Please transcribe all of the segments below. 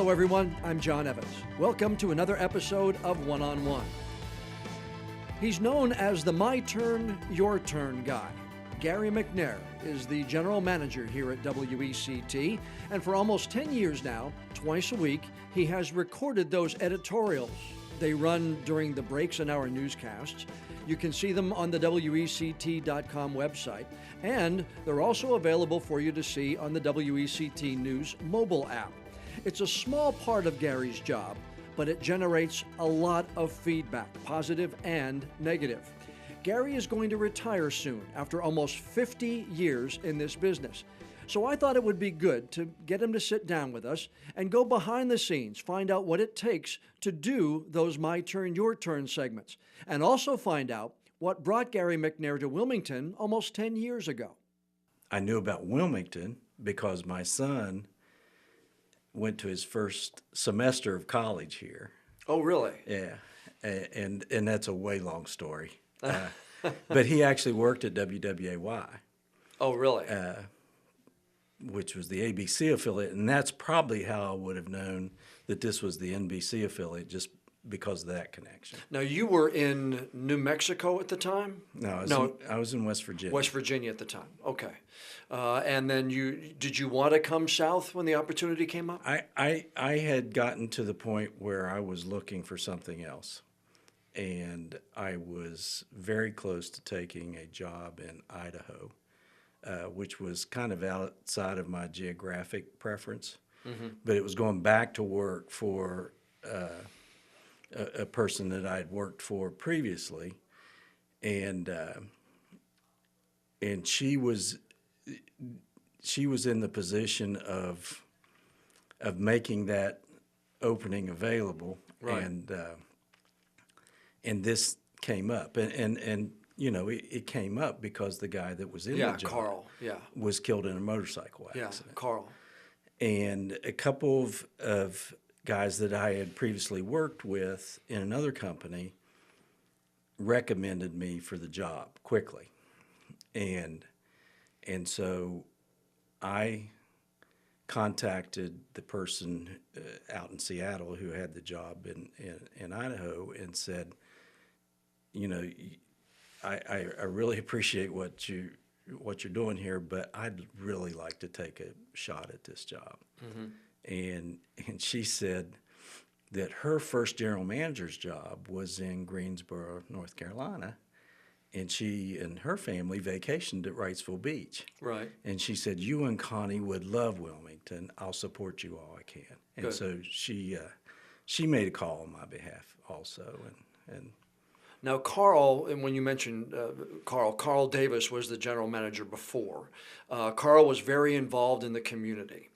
Hello, everyone. I'm John Evans. Welcome to another episode of One on One. He's known as the My Turn, Your Turn guy. Gary McNair is the general manager here at WECT, and for almost 10 years now, twice a week, he has recorded those editorials. They run during the breaks in our newscasts. You can see them on the WECT.com website, and they're also available for you to see on the WECT News mobile app. It's a small part of Gary's job, but it generates a lot of feedback, positive and negative. Gary is going to retire soon after almost 50 years in this business. So I thought it would be good to get him to sit down with us and go behind the scenes, find out what it takes to do those My Turn, Your Turn segments, and also find out what brought Gary McNair to Wilmington almost 10 years ago. I knew about Wilmington because my son went to his first semester of college here. Oh, really? Yeah, and that's a way long story. But he actually worked at WWAY. Oh, really? Which was the ABC affiliate, and that's probably how I would have known that this was the NBC affiliate, just because of that connection. Now, you were in New Mexico at the time? No, I was in West Virginia. West Virginia at the time. Okay. And then did you want to come south when the opportunity came up? I had gotten to the point where I was looking for something else, and I was very close to taking a job in Idaho, which was kind of outside of my geographic preference, but it was going back to work for a person that I had worked for previously, and she was in the position of making that opening available, right. And this came up, and you know, it came up because the guy that was in the job, Carl, was killed in a motorcycle accident. Yeah, Carl. And a couple of guys that I had previously worked with in another company recommended me for the job quickly. And so I contacted the person out in Seattle who had the job in Idaho and said, you know, I really appreciate what you're doing here, but I'd really like to take a shot at this job. And she said that her first general manager's job was in Greensboro, North Carolina, and she and her family vacationed at Wrightsville Beach. Right. And she said, you and Connie would love Wilmington. I'll support you all I can. And Good. So she made a call on my behalf also. And Now, Carl, and when you mentioned Carl Davis was the general manager before. Carl was very involved in the community.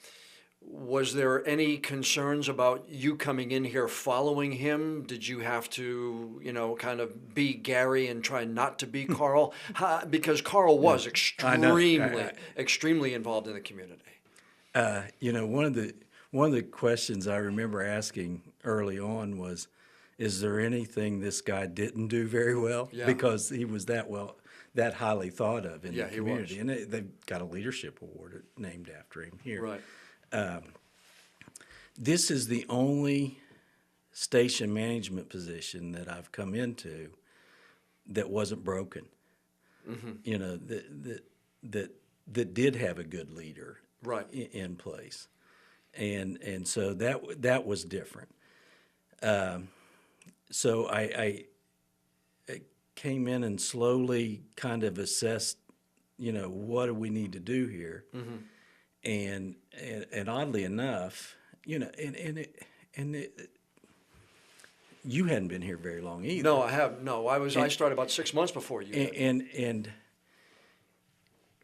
Was there any concerns about you coming in here following him? Did you have to, kind of be Gary and try not to be Carl? Because Carl was extremely involved in the community. One of the questions I remember asking early on was, is there anything this guy didn't do very well? Yeah. Because he was that highly thought of in the community. He was. And they've got a leadership award named after him here. Right. This is the only station management position that I've come into that wasn't broken. That did have a good leader right. in place, and so that was different. So I came in and slowly kind of assessed, what do we need to do here. And oddly enough, you hadn't been here very long either. No, I have. No, I started about 6 months before you did.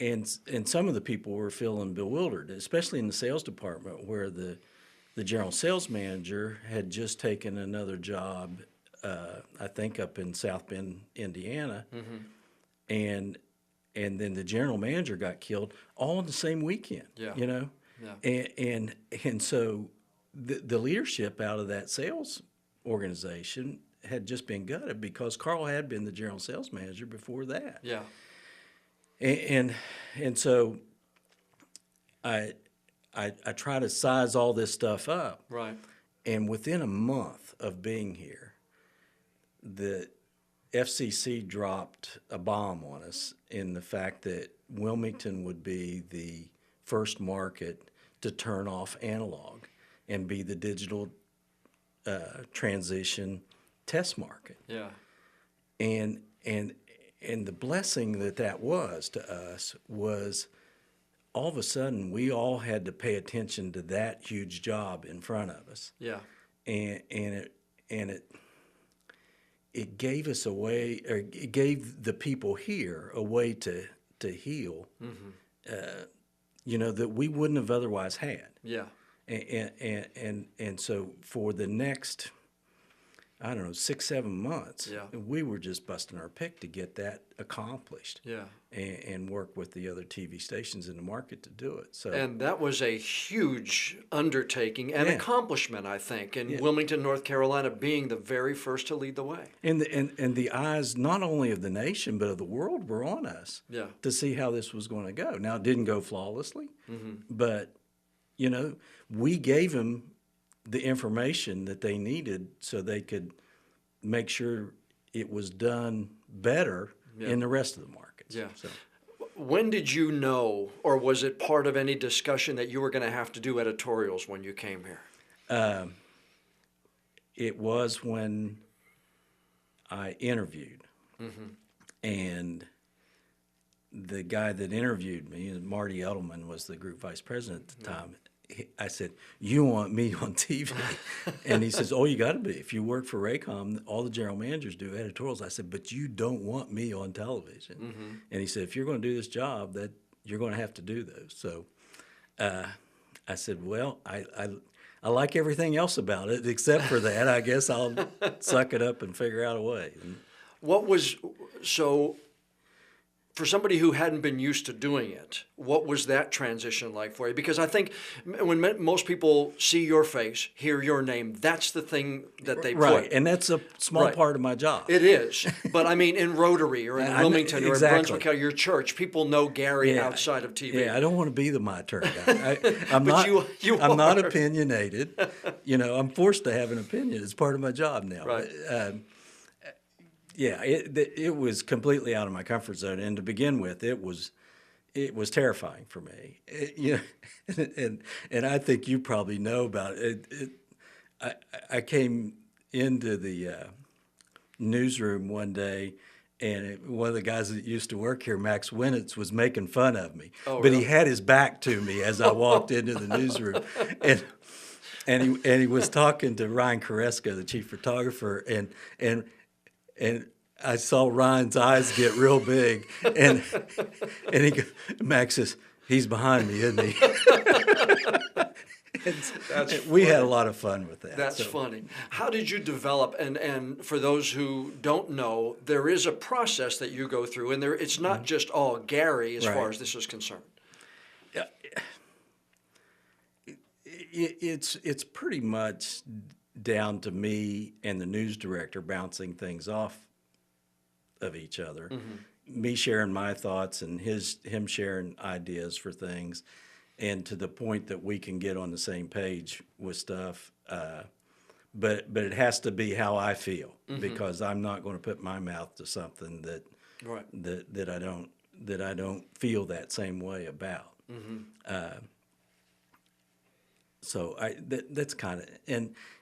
And some of the people were feeling bewildered, especially in the sales department, where the general sales manager had just taken another job, I think up in South Bend, Indiana, and then the general manager got killed all in the same weekend. Yeah. Yeah. And so the leadership out of that sales organization had just been gutted because Carl had been the general sales manager before that. Yeah. And so I I try to size all this stuff up. Right. And within a month of being here, the FCC dropped a bomb on us in the fact that Wilmington would be the first market to turn off analog and be the digital transition test market. Yeah. And the blessing that was to us was all of a sudden we all had to pay attention to that huge job in front of us. Yeah. And it gave us a way, or it gave the people here a way to heal, that we wouldn't have otherwise had. Yeah. And so for the next, 6-7 months, we were just busting our pick to get that accomplished. Yeah. And work with the other TV stations in the market to do it. So, and that was a huge undertaking and accomplishment, I think, in Wilmington, North Carolina, being the very first to lead the way. And the eyes not only of the nation but of the world were on us to see how this was going to go. Now, it didn't go flawlessly, but we gave them the information that they needed so they could make sure it was done better in the rest of the markets. Yeah. So. When did you know, or was it part of any discussion that you were going to have to do editorials when you came here? It was when I interviewed, and the guy that interviewed me, Marty Edelman, was the group vice president at the time. I said, "You want me on TV?" And he says, "Oh, you got to be. If you work for Raycom, all the general managers do editorials." I said, "But you don't want me on television." And he said, "If you're going to do this job, that you're going to have to do those." So I said, "Well, I like everything else about it except for that. I guess I'll suck it up and figure out a way." For somebody who hadn't been used to doing it, what was that transition like for you? Because I think when most people see your face, hear your name, that's the thing that they put. Right, and that's a small part of my job. It is. But I mean, in Rotary or in Wilmington or in Brunswick, or your church, people know Gary outside of TV. Yeah, I don't want to be the my turn guy. I'm But not. you I'm are. not opinionated. I'm forced to have an opinion. It's part of my job now. Right. It was completely out of my comfort zone, and to begin with, it was terrifying for me. And I think you probably know about it. I came into the newsroom one day, and one of the guys that used to work here, Max Winnitz, was making fun of me. Oh, but really? he had his back to me as I walked into the newsroom, and he was talking to Ryan Koreska, the chief photographer, and I saw Ryan's eyes get real big, and Max says, "He's behind me, isn't he?" We had a lot of fun with that. That's funny. How did you develop? And for those who don't know, there is a process that you go through, and it's not just all Gary as far as this is concerned. It's pretty much down to me and the news director bouncing things off of each other, me sharing my thoughts and him sharing ideas for things, and to the point that we can get on the same page with stuff. But it has to be how I feel, because I'm not going to put my mouth to something that I don't feel that same way about. So that's kind of,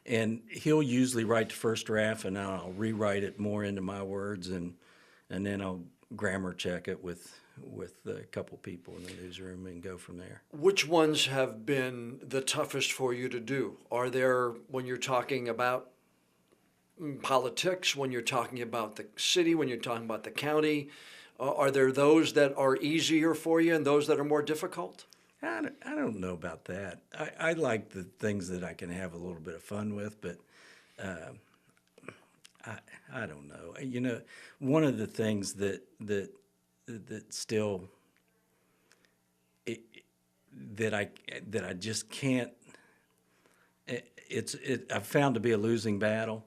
and he'll usually write the first draft, and I'll rewrite it more into my words, and then I'll grammar check it with a couple people in the newsroom and go from there. Which ones have been the toughest for you to do? Are there, when you're talking about politics, when you're talking about the city, when you're talking about the county, are there those that are easier for you and those that are more difficult? I don't know about that. I like the things that I can have a little bit of fun with, but I don't know. One of the things that still that I just can't. I've found to be a losing battle.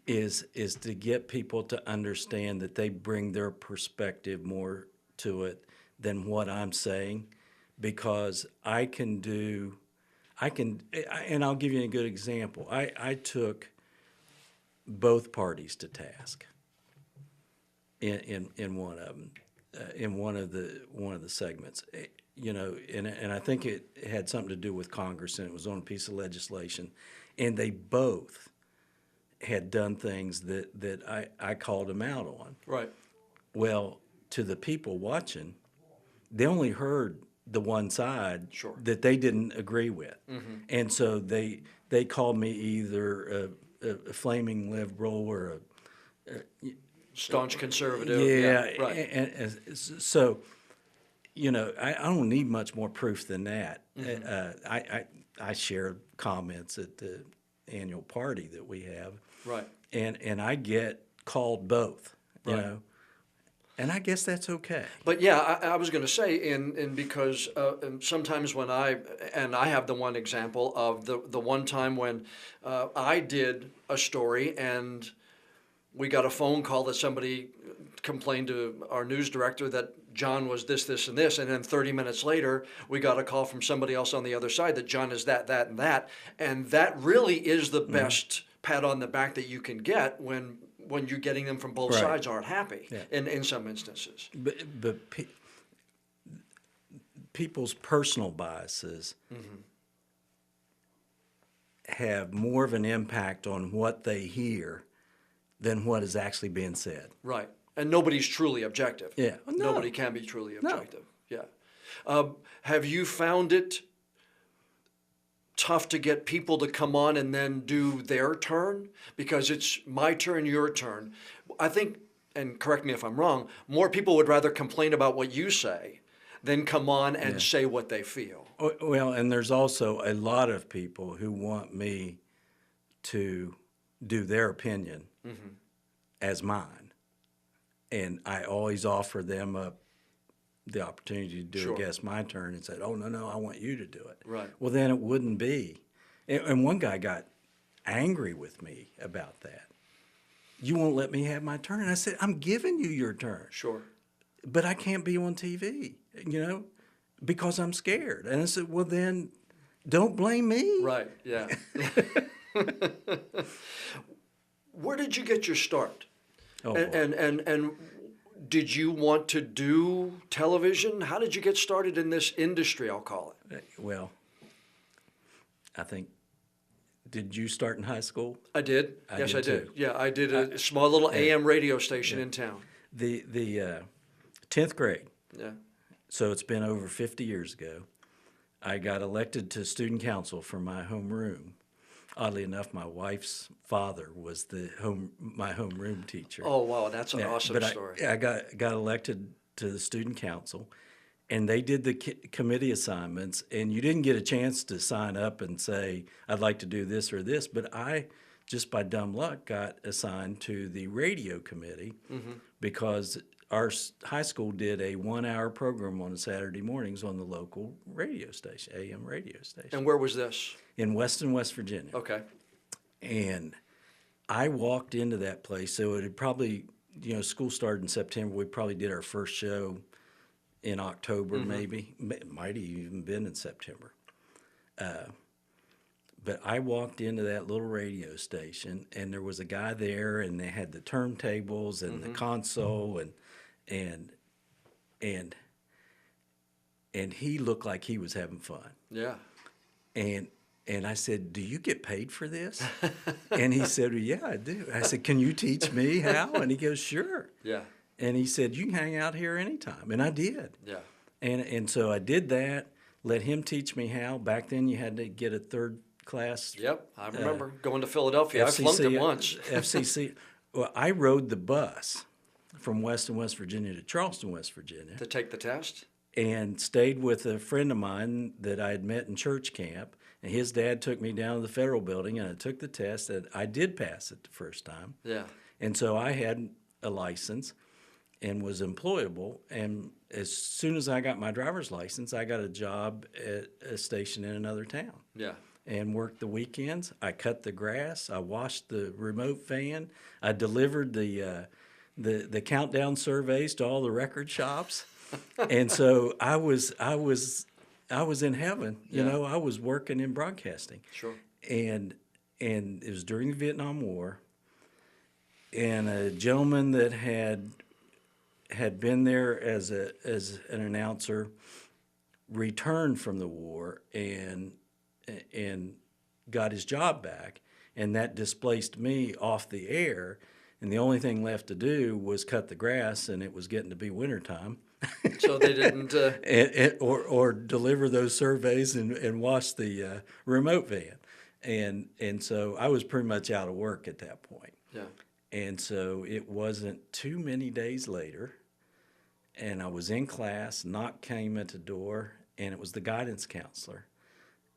Is to get people to understand that they bring their perspective more to it than what I'm saying, because I can do and I'll give you a good example. I took both parties to task in one of them, in one of the segments. And I think it had something to do with Congress, and it was on a piece of legislation, and they both had done things that I called them out on. Right. Well, to the people watching, they only heard the one side Sure. that they didn't agree with. Mm-hmm. And so they called me either a flaming liberal or Staunch conservative. yeah. Right. And so, I don't need much more proof than that. Mm-hmm. I share comments at the annual party that we have. Right. And I get called both, you Right. know. And I guess that's okay. But yeah, I was going to say, and because sometimes when I have the one example of the one time when I did a story and we got a phone call that somebody complained to our news director that John was this, this, and this, and then 30 minutes later we got a call from somebody else on the other side that John is that, that, and that, and that really is the best pat on the back that you can get when you're getting them from both Right. sides aren't happy. Yeah. In some instances. But people's personal biases have more of an impact on what they hear than what is actually being said. Right. And nobody's truly objective. Yeah. No. Nobody can be truly objective. Yeah. Have you found it tough to get people to come on and then do their turn? Because it's my turn, your turn. I think, and correct me if I'm wrong, more people would rather complain about what you say than come on and say what they feel. Well, and there's also a lot of people who want me to do their opinion as mine. And I always offer them up the opportunity to do Sure. it against my turn and said, oh, no, I want you to do it. Right. Well, then it wouldn't be. And one guy got angry with me about that. You won't let me have my turn. And I said, I'm giving you your turn. Sure. But I can't be on TV, because I'm scared. And I said, well, then don't blame me. Right, yeah. Where did you get your start? Oh, And did you want to do television? How did you get started in this industry, I'll call it? well, I think, did you start in high school? I did. Yes, I did. too. Yeah, I did a small little AM radio station in town. The 10th grade, Yeah. so it's been over 50 years ago, I got elected to student council for my homeroom. Oddly enough, my wife's father was my homeroom teacher. Oh, wow, that's an awesome but story. I got elected to the student council, and they did the committee assignments, and you didn't get a chance to sign up and say, I'd like to do this or this, but I, just by dumb luck, got assigned to the radio committee because our high school did a 1-hour program on Saturday mornings on the local radio station, AM radio station, And where was this? in Weston, West Virginia. Okay. And I walked into that place, so it had probably, school started in September. We probably did our first show in October, maybe. It might have even been in September. But I walked into that little radio station, and there was a guy there, and they had the turntables and the console, and he looked like he was having fun. Yeah. And I said, do you get paid for this? And he said, well, yeah, I do. I said, can you teach me how? And he goes, sure. Yeah. And he said, you can hang out here anytime. And I did. Yeah. And so I did that, let him teach me how. Back then you had to get a third class. Yep, I remember going to Philadelphia. I flunked it once. FCC. Well, I rode the bus from Weston, West Virginia to Charleston, West Virginia, To take the test? and stayed with a friend of mine that I had met in church camp. And his dad took me down to the federal building, and I took the test, and I did pass it the first time. Yeah. And so I had a license and was employable. And as soon as I got my driver's license, I got a job at a station in another town Yeah. and worked the weekends. I cut the grass. I washed the remote van. I delivered the countdown surveys to all the record shops. And so I I was in heaven. You know, I was working in broadcasting. Sure. And it was during the Vietnam War, and a gentleman that had been there as an announcer returned from the war and got his job back, and that displaced me off the air, and the only thing left to do was cut the grass, and it was getting to be wintertime. So they didn't or deliver those surveys and wash the remote van. And so I was pretty much out of work at that point. Yeah. And so it wasn't too many days later, and I was in class, knock came at the door, and it was the guidance counselor.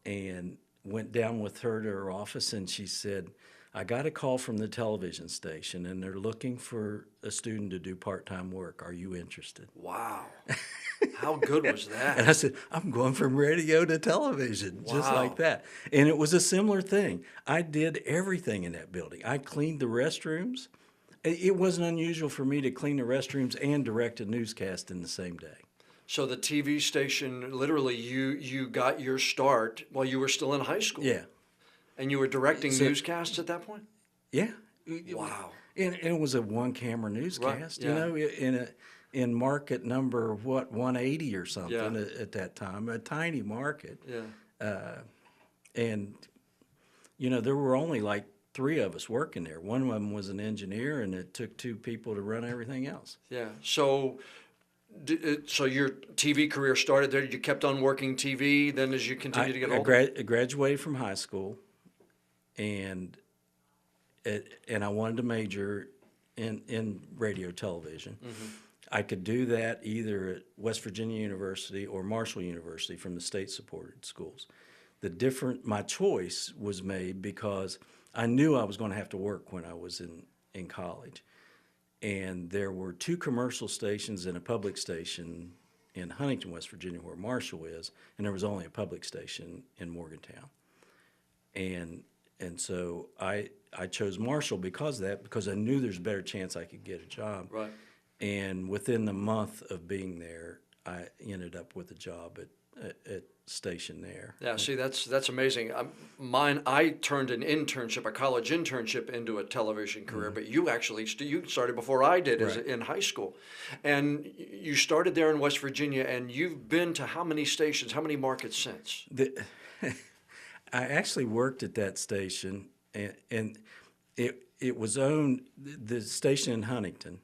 And went down with her to her office, and she said, I got a call from the television station, and they're looking for a student to do part-time work. Are you interested? Wow. How good was that? And I said, I'm going from radio to television, just like that. And it was a similar thing. I did everything in that building. I cleaned the restrooms. It wasn't unusual for me to clean the restrooms and direct a newscast in the same day. So the TV station, literally, you got your start while you were still in high school. Yeah. And you were directing newscasts at that point? Yeah. Wow. And it was a one-camera newscast, Right. you know, in market number, 180 or something at that time, a tiny market. Yeah. And, you know, there were only like 3 of us working there. One of them was an engineer, and it took 2 people to run everything else. Yeah. So your TV career started there. You kept on working TV then as you continued to get older? I graduated from high school, and I wanted to major in radio television. Mm-hmm. I could do that either at West Virginia University or Marshall University from the state-supported schools. My choice was made because I knew I was going to have to work when I was in college. And there were 2 commercial stations and a public station in Huntington, West Virginia, where Marshall is, and there was only a public station in Morgantown. And so I chose Marshall because of that, because I knew there's a better chance I could get a job. Right. And within the month of being there, I ended up with a job at station there. Yeah, see, that's amazing. I turned a college internship into a television career, but you actually you started before I did in high school. And you started there in West Virginia, and you've been to how many stations, how many markets since? I actually worked at that station, and it was owned, the station in Huntington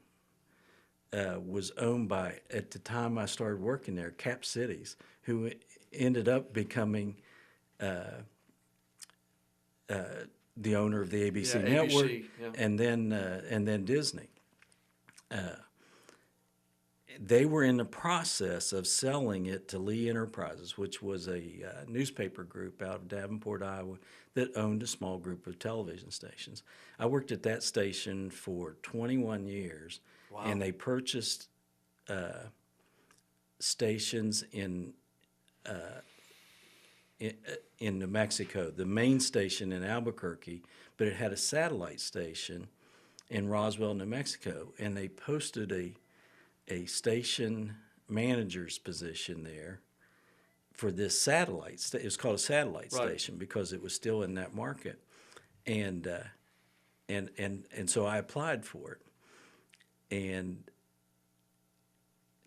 was owned by, at the time I started working there, Cap Cities, who ended up becoming the owner of the ABC network, and then Disney. They were in the process of selling it to Lee Enterprises, which was a newspaper group out of Davenport, Iowa, that owned a small group of television stations. I worked at that station for 21 years, and they purchased stations in New Mexico, the main station in Albuquerque, but it had a satellite station in Roswell, New Mexico, and they posted a station manager's position there for this satellite. It was called a satellite station because it was still in that market, and so I applied for it, and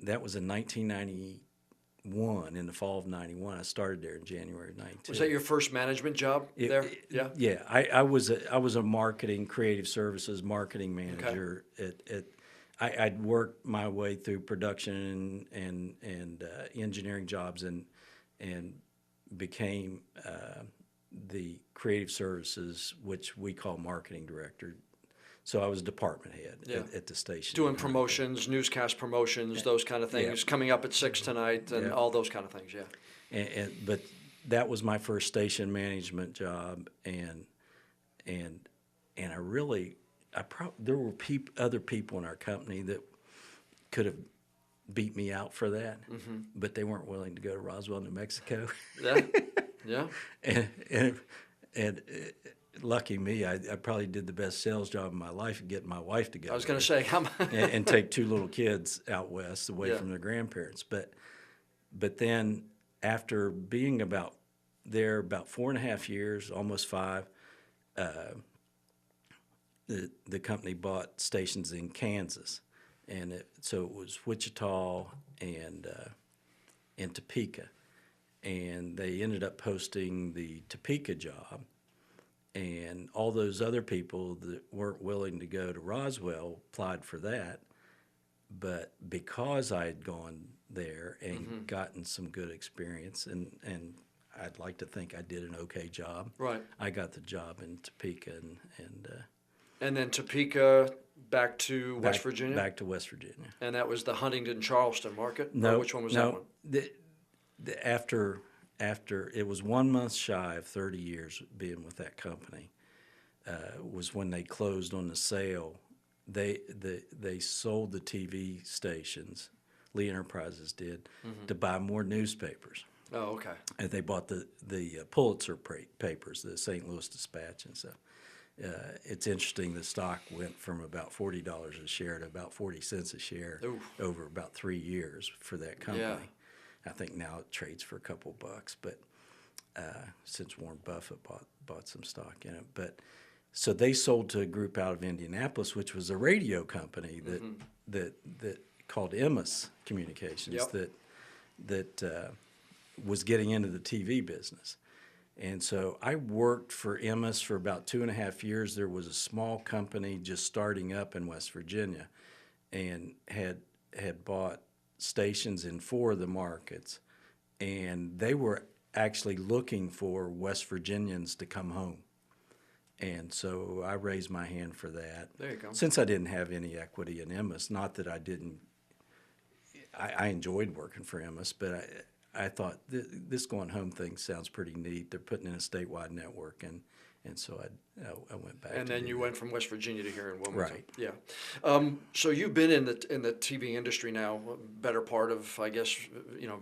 that was in 1991. In the fall of '91, I started there in January of '92. Was that your first management job there? Yeah. I was a marketing, creative services marketing manager at. I'd worked my way through production and engineering jobs and became the creative services, which we call marketing director. So I was department head at the station. Doing promotions, newscast promotions, those kind of things, coming up at 6 tonight and all those kind of things, But that was my first station management job, and I really... there were other people in our company that could have beat me out for that, but they weren't willing to go to Roswell, New Mexico. Yeah. And lucky me, I probably did the best sales job of my life of getting my wife to go. I was going to say, and take 2 little kids out west away from their grandparents. But then after being about 4.5 years, almost 5, the company bought stations in Kansas, and so it was Wichita and Topeka, and they ended up posting the Topeka job, and all those other people that weren't willing to go to Roswell applied for that, but because I had gone there and gotten some good experience, and I'd like to think I did an okay job. Right. I got the job in Topeka and then Topeka back to West Virginia? Back to West Virginia. And that was the Huntington-Charleston market? No. Or which one was that one? After it was 1 month shy of 30 years being with that company, was when they closed on the sale. They sold the TV stations, Lee Enterprises did, to buy more newspapers. Oh, okay. And they bought the Pulitzer papers, the St. Louis Dispatch and stuff. It's interesting, the stock went from about $40 a share to about 40 cents a share over about 3 years for that company. Yeah. I think now it trades for a couple bucks, but since Warren Buffett bought some stock in it. But so they sold to a group out of Indianapolis, which was a radio company that called Emmis Communications, that was getting into the TV business. And so I worked for Emmis for about 2.5 years. There was a small company just starting up in West Virginia, and had bought stations in 4 of the markets, and they were actually looking for West Virginians to come home. And so I raised my hand for that. There you go. Since I didn't have any equity in Emmis, not that I didn't, I enjoyed working for Emmis, but I thought this going home thing sounds pretty neat. They're putting in a statewide network, and so I went back. And then you went from West Virginia to here in Wilmington. Right. Yeah. So you've been in the TV industry now, better part of, I guess,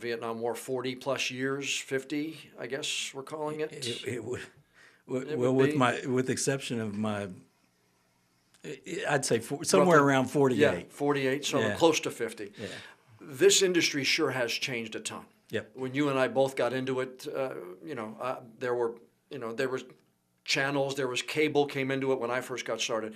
Vietnam War, 40 plus years, 50, I guess we're calling it. It would. Well, with the exception of my, I'd say somewhere Roughly, around 48. Yeah, 48, so close to 50. Yeah. This industry sure has changed a ton. Yep. When you and I both got into it, there were channels, there was cable came into it when I first got started.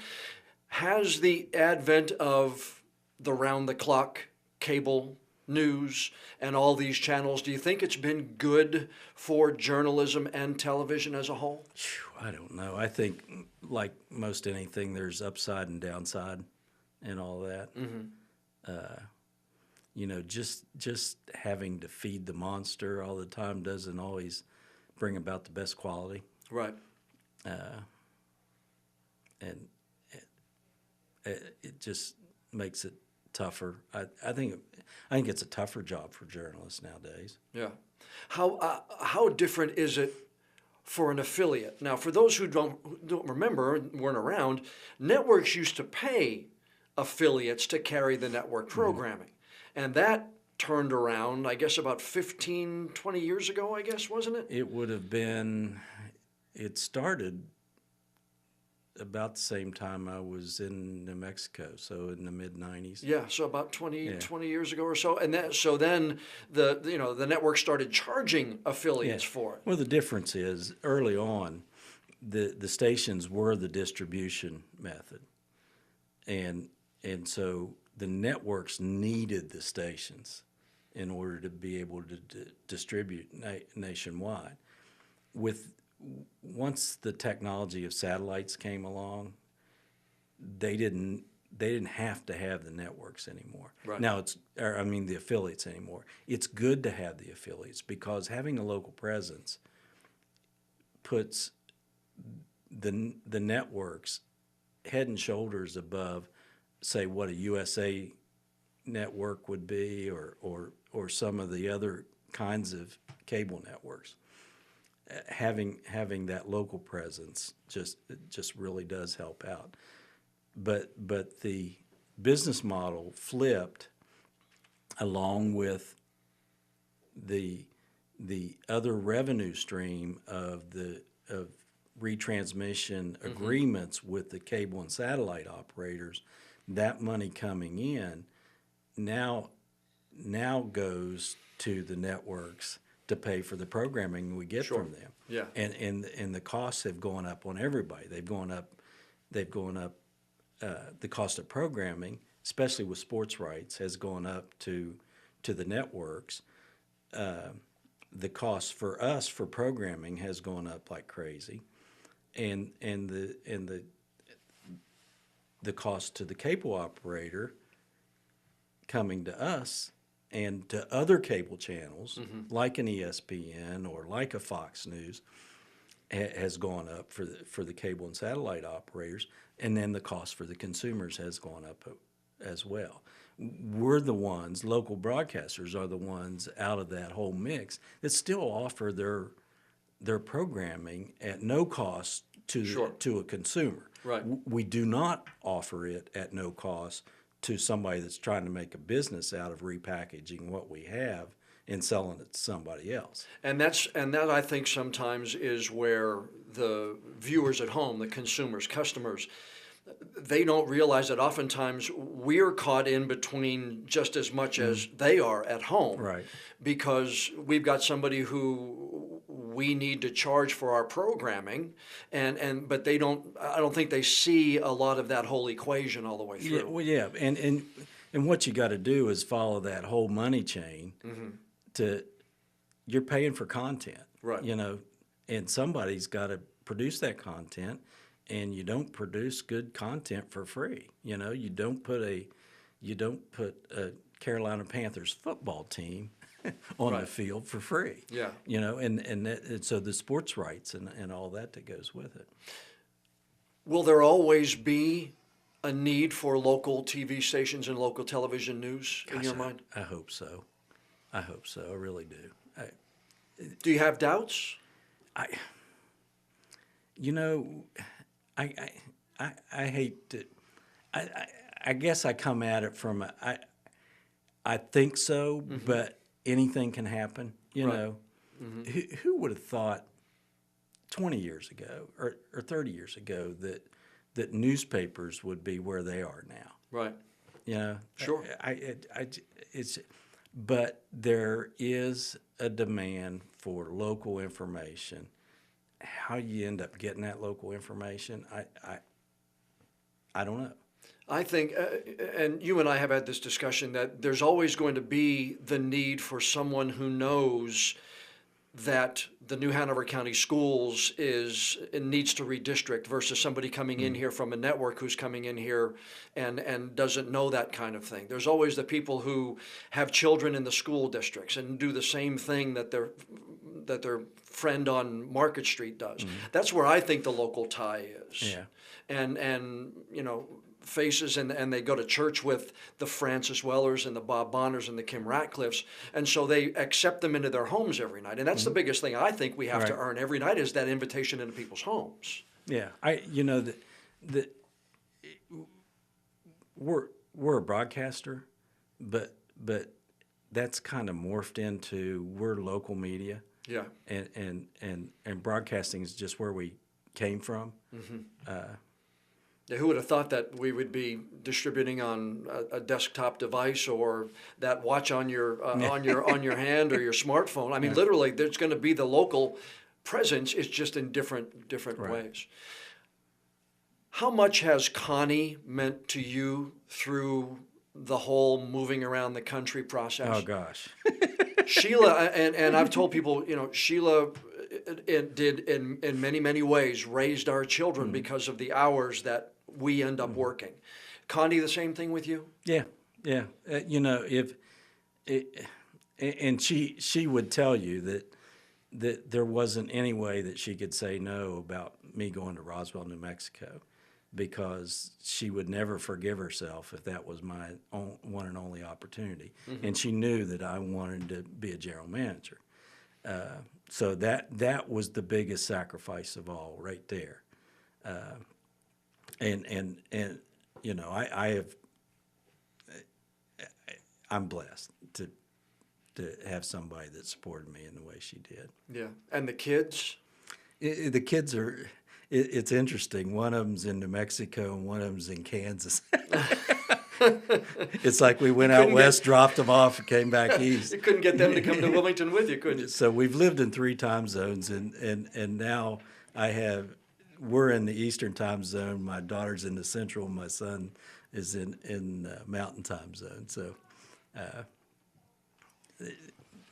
Has the advent of the round-the-clock cable news and all these channels, do you think it's been good for journalism and television as a whole? I don't know. I think, like most anything, there's upside and downside and all that. Just having to feed the monster all the time doesn't always bring about the best quality. Right. And it just makes it tougher. I think it's a tougher job for journalists nowadays. Yeah. How different is it for an affiliate? Now, for those who don't remember, weren't around, networks used to pay affiliates to carry the network programming. And that turned around, I guess, about 15, 20 years ago, I guess, wasn't it? It would have been, it started about the same time I was in New Mexico, so in the mid-'90s. Yeah, so about 20 years ago or so. And then the network started charging affiliates for it. Well, the difference is early on, the stations were the distribution method. And so the networks needed the stations in order to be able to distribute nationwide. Once the technology of satellites came along, they didn't have to have the networks anymore. Right. Now the affiliates anymore. It's good to have the affiliates because having a local presence puts the networks head and shoulders above, say, what a USA network would be, or some of the other kinds of cable networks. Having that local presence just really does help out. But the business model flipped along with the other revenue stream of retransmission agreements with the cable and satellite operators. That money coming in now goes to the networks to pay for the programming we get Sure. from them. Yeah. And the costs have gone up on everybody. They've gone up. The cost of programming, especially with sports rights, has gone up to the networks. The cost for us for programming has gone up like crazy, and the cost to the cable operator coming to us and to other cable channels like an ESPN or like a Fox News has gone up for the cable and satellite operators, and then the cost for the consumers has gone up as well. We're the ones, local broadcasters are the ones out of that whole mix that still offer their programming at no cost to a consumer. Right. We do not offer it at no cost to somebody that's trying to make a business out of repackaging what we have and selling it to somebody else. And that I think sometimes is where the viewers at home, the consumers, customers, they don't realize that oftentimes we're caught in between just as much as they are at home. Right. Because we've got somebody who we need to charge for our programming, but I don't think they see a lot of that whole equation all the way through. Yeah, well, yeah, and what you got to do is follow that whole money chain. You're paying for content, Right. And somebody's got to produce that content, and you don't produce good content for free. You don't put a Carolina Panthers football team on the field for free. Yeah. And so the sports rights and all that goes with it. Will there always be a need for local TV stations and local television news in your mind? I hope so. I really do. Do you have doubts? I hate to. I guess I come at it from I think so, but anything can happen. Who would have thought 20 years ago or 30 years ago that newspapers would be where they are now? Right. Sure. But there is a demand for local information. How you end up getting that local information, I don't know. I think, and you and I have had this discussion, that there's always going to be the need for someone who knows that the New Hanover County Schools needs to redistrict versus somebody coming in here from a network who's coming in here and doesn't know that kind of thing. There's always the people who have children in the school districts and do the same thing that their friend on Market Street does. That's where I think the local tie is. Yeah. And faces, and they go to church with the Francis Wellers and the Bob Bonners and the Kim Ratcliffes, and so they accept them into their homes every night. And that's the biggest thing I think we have to earn every night, is that invitation into people's homes. Yeah, we're a broadcaster, but that's kind of morphed into we're local media. Yeah. And broadcasting is just where we came from. Yeah, who would have thought that we would be distributing on a desktop device or that watch on your on your hand or your smartphone? I mean, literally, there's going to be the local presence. It's just in different ways. How much has Connie meant to you through the whole moving around the country process? Oh gosh, Sheila, and I've told people, Sheila did in many ways raised our children because of the hours that we end up working. Connie, the same thing with you? Yeah. And she would tell you that there wasn't any way that she could say no about me going to Roswell, New Mexico, because she would never forgive herself if that was my one and only opportunity. And she knew that I wanted to be a general manager. So that was the biggest sacrifice of all, right there. I'm blessed to have somebody that supported me in the way she did. Yeah, and the kids? The kids it's interesting. One of them's in New Mexico and one of them's in Kansas. It's like we went out west, dropped them off, and came back east. You couldn't get them to come to Wilmington with you, could you? So we've lived in 3 time zones, and now we're in the Eastern time zone. My daughter's in the Central. My son is in Mountain time zone. So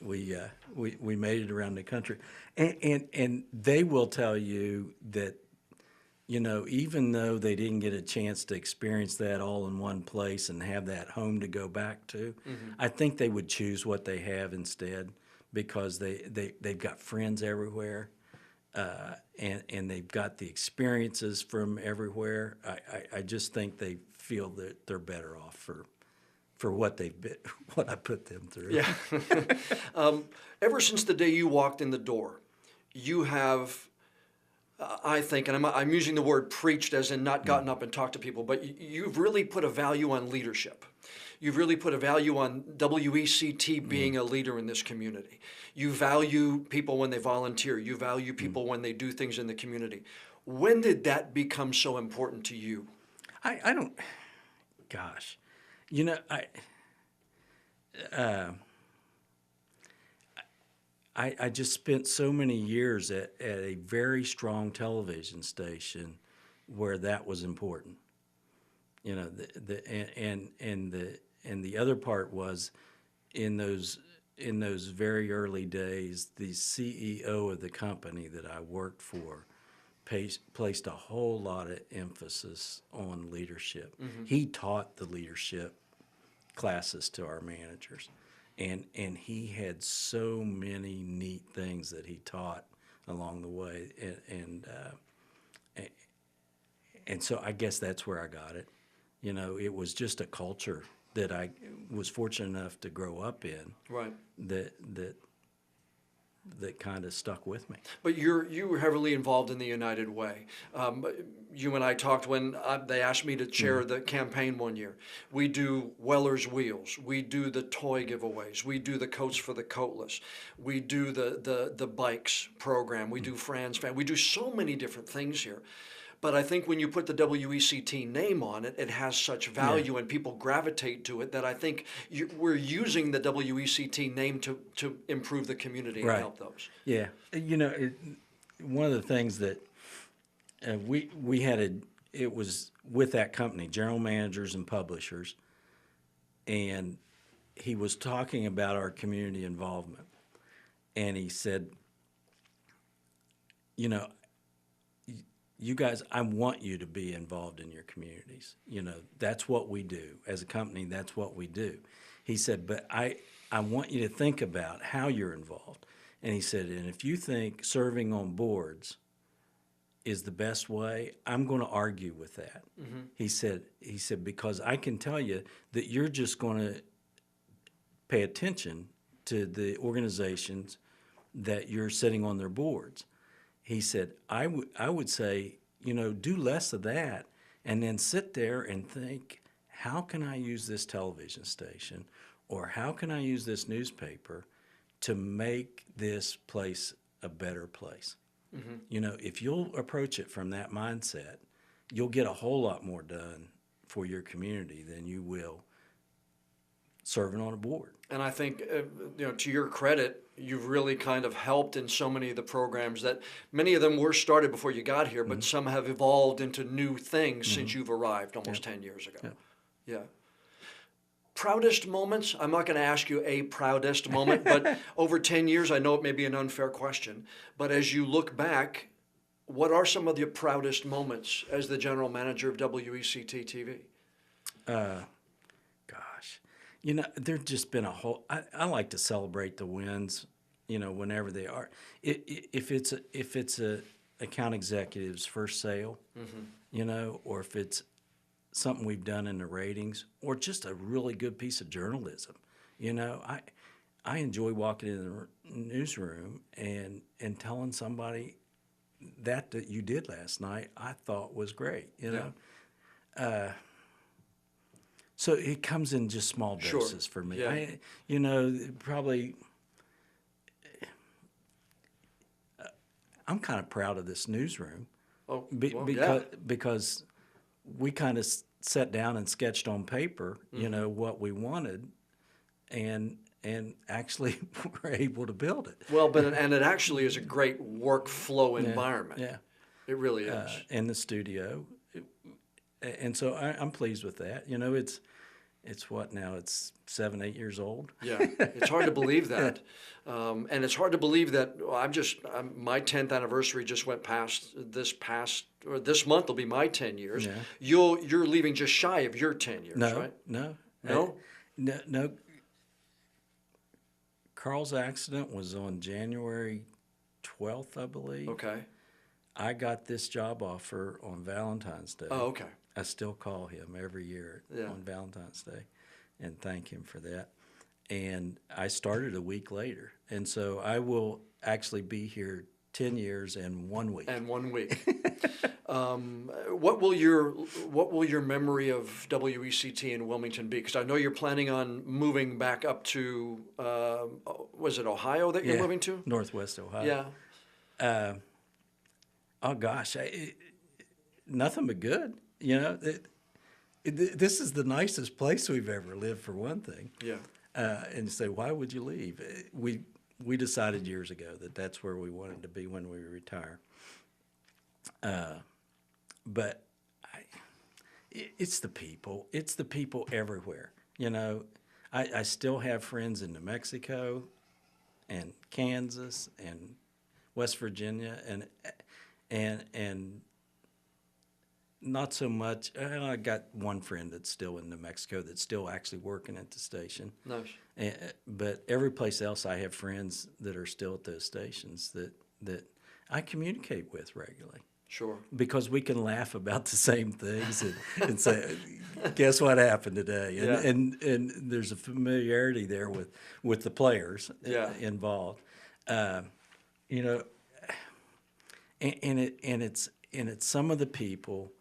we made it around the country, and they will tell you that, you know, even though they didn't get a chance to experience that all in one place and have that home to go back to, I think they would choose what they have instead, because they've got friends everywhere, and they've got the experiences from everywhere. I just think they feel that they're better off for what what I put them through. Yeah. Ever since the day you walked in the door, you have, I think, and I'm using the word preached as in not gotten up and talked to people, but you've really put a value on leadership. You've really put a value on WECT being a leader in this community. You value people when they volunteer. You value people when they do things in the community. When did that become so important to you? I don't, gosh, you know, I just spent so many years at a very strong television station where that was important. You know, and the other part was in those very early days, the CEO of the company that I worked for placed a whole lot of emphasis on leadership. He taught the leadership classes to our managers. And he had so many neat things that he taught along the way, and so I guess that's where I got it. You know, it was just a culture that I was fortunate enough to grow up in. Right. That kind of stuck with me. But you were heavily involved in the United Way. You and I talked when they asked me to chair the campaign one year. We do Weller's Wheels. We do the toy giveaways. We do the Coats for the Coatless. We do the bikes program. We do Fran's Fan. We do so many different things here. But I think when you put the WECT name on it, it has such value and people gravitate to it that I think we're using the WECT name to improve the community and help those. Yeah. You know, one of the things that we had, it was with that company, General Managers and Publishers, and he was talking about our community involvement. And he said, you know, you guys, I want you to be involved in your communities. You know, that's what we do. As a company, that's what we do. He said, but I want you to think about how you're involved. And he said, and if you think serving on boards is the best way, I'm going to argue with that. He said, because I can tell you that you're just going to pay attention to the organizations that you're sitting on their boards. He said, I would say, you know, do less of that and then sit there and think, how can I use this television station or how can I use this newspaper to make this place a better place? You know, if you'll approach it from that mindset, you'll get a whole lot more done for your community than you will serving on a board. And I think, you know, to your credit, you've really kind of helped in so many of the programs that many of them were started before you got here, but some have evolved into new things since you've arrived almost 10 years ago. Yeah. Proudest moments? I'm not going to ask you a proudest moment, but over 10 years, I know it may be an unfair question, but as you look back, what are some of your proudest moments as the general manager of WECT TV? Gosh, you know, there's just been a whole. I like to celebrate the wins, you know, whenever they are. If it's a account executive's first sale, you know, or if it's something we've done in the ratings, or just a really good piece of journalism, you know, I enjoy walking in the newsroom and telling somebody that you did last night I thought was great, you know. So it comes in just small doses for me. Yeah. You know, probably I'm kind of proud of this newsroom. Oh, because we kind of sat down and sketched on paper, you know, what we wanted, and actually were able to build it. Well, but and it actually is a great workflow environment. Yeah. It really is. In the studio. And so I'm pleased with that. You know, it's what now? It's 7, 8 years old. Yeah, it's hard to believe that, and it's hard to believe that. Well, my 10th anniversary just went past or this month will be my 10 years. Yeah. You're leaving just shy of your 10 years, right? No. No. Carl's accident was on January 12th, I believe. Okay. I got this job offer on Valentine's Day. Oh, okay. I still call him every year on Valentine's Day and thank him for that. And I started a week later. And so I will actually be here 10 years and 1 week. And 1 week. What will your memory of WECT in Wilmington be? Because I know you're planning on moving back up to, was it Ohio that you're moving to? Northwest Ohio. Yeah. Oh gosh, nothing but good. You know, this is the nicest place we've ever lived, for one thing. Yeah. And you say, why would you leave? We decided years ago that that's where we wanted to be when we retire. But it's the people. It's the people everywhere. You know, I still have friends in New Mexico and Kansas and West Virginia and not so much. I got one friend that's still in New Mexico that's still actually working at the station. Nice. But every place else, I have friends that are still at those stations that I communicate with regularly. Sure. Because we can laugh about the same things and say, guess what happened today? And there's a familiarity there with the players involved. You know, and it's some of the people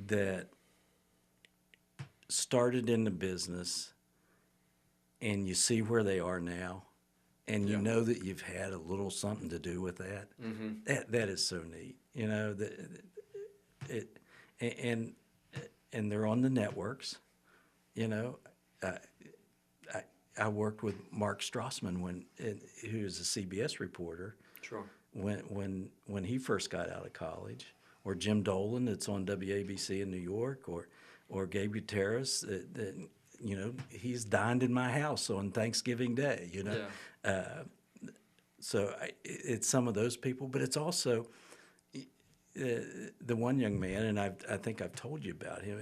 that started in the business, and you see where they are now, and you know that you've had a little something to do with that. Mm-hmm. That is so neat. You know, and they're on the networks. You know, I worked with Mark Strassman who is a CBS reporter. Sure. When he first got out of college, or Jim Dolan that's on WABC in New York, or Gabe Gutierrez that you know, he's dined in my house on Thanksgiving Day. You know, so it's some of those people, but it's also the one young man, and I think I've told you about him,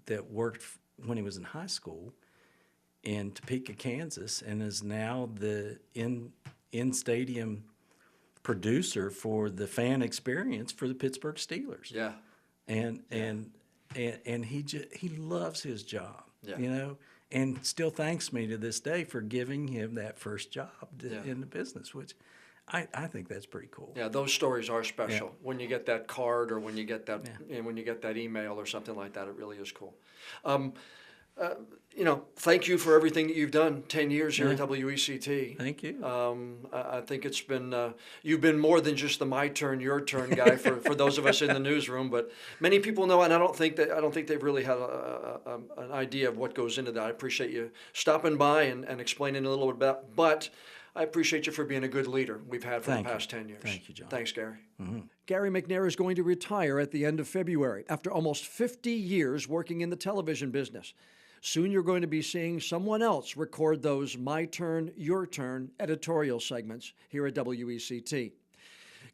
that worked when he was in high school in Topeka, Kansas, and is now the in-stadium producer for the fan experience for the Pittsburgh Steelers. Yeah. And he loves his job. Yeah. You know, and still thanks me to this day for giving him that first job in the business, which I think that's pretty cool. Yeah, those stories are special. When you get that card, or when you get that when you get that email or something like that, it really is cool. You know, thank you for everything that you've done. 10 years here at WECT. Thank you. I think it's been you've been more than just the my turn, your turn guy for those of us in the newsroom. But many people know, and I don't think they've really had an idea of what goes into that. I appreciate you stopping by and explaining a little bit about. But I appreciate you for being a good leader we've had for the past 10 years. Thank you, John. Thanks, Gary. Mm-hmm. Gary McNair is going to retire at the end of February after almost 50 years working in the television business. Soon you're going to be seeing someone else record those My Turn, Your Turn editorial segments here at WECT.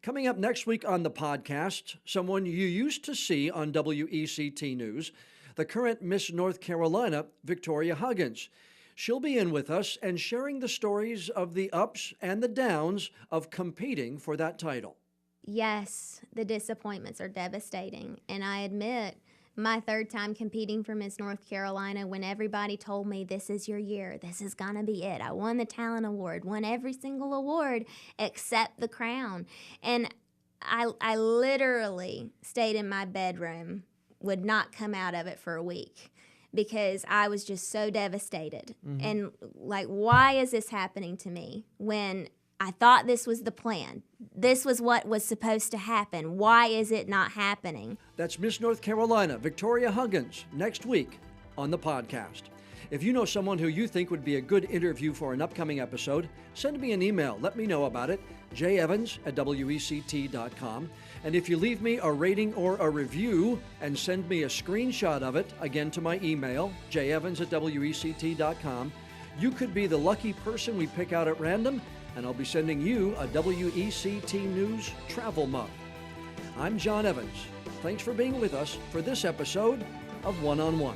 Coming up next week on the podcast, someone you used to see on WECT News, the current Miss North Carolina, Victoria Huggins. She'll be in with us and sharing the stories of the ups and the downs of competing for that title. Yes, the disappointments are devastating. And I admit, my third time competing for Miss North Carolina, when everybody told me, this is your year, this is going to be it. I won the talent award, won every single award except the crown. And I literally stayed in my bedroom, would not come out of it for a week, because I was just so devastated. Mm-hmm. And like, why is this happening to me when I thought this was the plan. This was what was supposed to happen. Why is it not happening? That's Miss North Carolina, Victoria Huggins, next week on the podcast. If you know someone who you think would be a good interview for an upcoming episode, send me an email. Let me know about it, jevans@wect.com. And if you leave me a rating or a review and send me a screenshot of it, again to my email, jevans@wect.com, you could be the lucky person we pick out at random, and I'll be sending you a WECT News travel mug. I'm John Evans. Thanks for being with us for this episode of One on One.